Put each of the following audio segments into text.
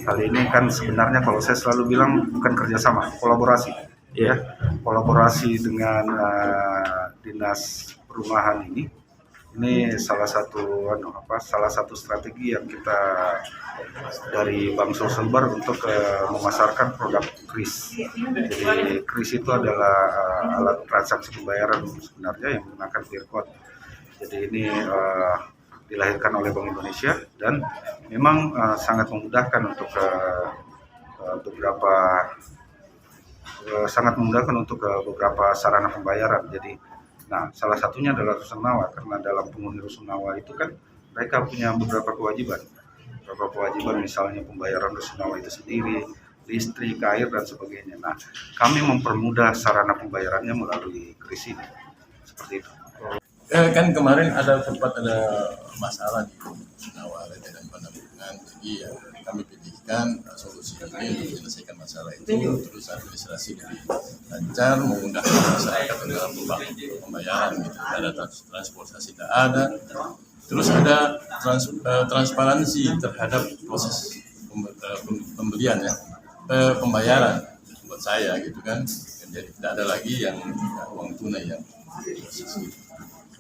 Kali ini kan sebenarnya kalau saya selalu bilang bukan kerjasama, kolaborasi. Ya, kolaborasi dengan dinas perumahan ini salah satu salah satu strategi yang kita dari Bank Sulselbar untuk memasarkan produk KRIS. Jadi KRIS itu adalah alat transaksi pembayaran sebenarnya yang menggunakan QR code. Jadi ini dilahirkan oleh Bank Indonesia dan memang sangat memudahkan untuk beberapa sarana pembayaran. Jadi, salah satunya adalah rusunawa karena dalam penghuni rusunawa itu kan mereka punya beberapa kewajiban, misalnya pembayaran rusunawa itu sendiri, listrik, air dan sebagainya. Nah, kami mempermudah sarana pembayarannya melalui KRIS ini. Seperti itu. Kan kemarin ada masalah di Rusunawa dan penampungan, jadi kami pilihkan solusi ini untuk menyelesaikan masalah itu, terus administrasi lebih lancar, memudahkan masyarakat dalam pembayaran gitu. Ada transportasi tidak ada, terus ada transparansi terhadap proses pembelian pembayaran buat saya gitu kan, jadi tidak ada lagi yang uang tunai yang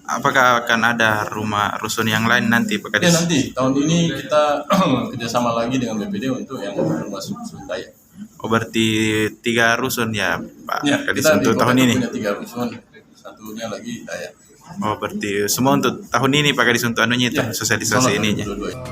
Apakah akan ada rumah rusun yang lain nanti Pak Kadis? Ya, nanti tahun ini kita kerjasama lagi dengan BPD untuk yang rumah rusun Dayak. Oh, berarti 3 rusun ya Pak Ya, Kadis kita untuk tahun ini? Punya 3 rusun, satunya lagi Dayak. Oh, berarti semua untuk tahun ini Pak Kadis untuk anunya itu Ya, sosialisasi ininya. dua-duanya.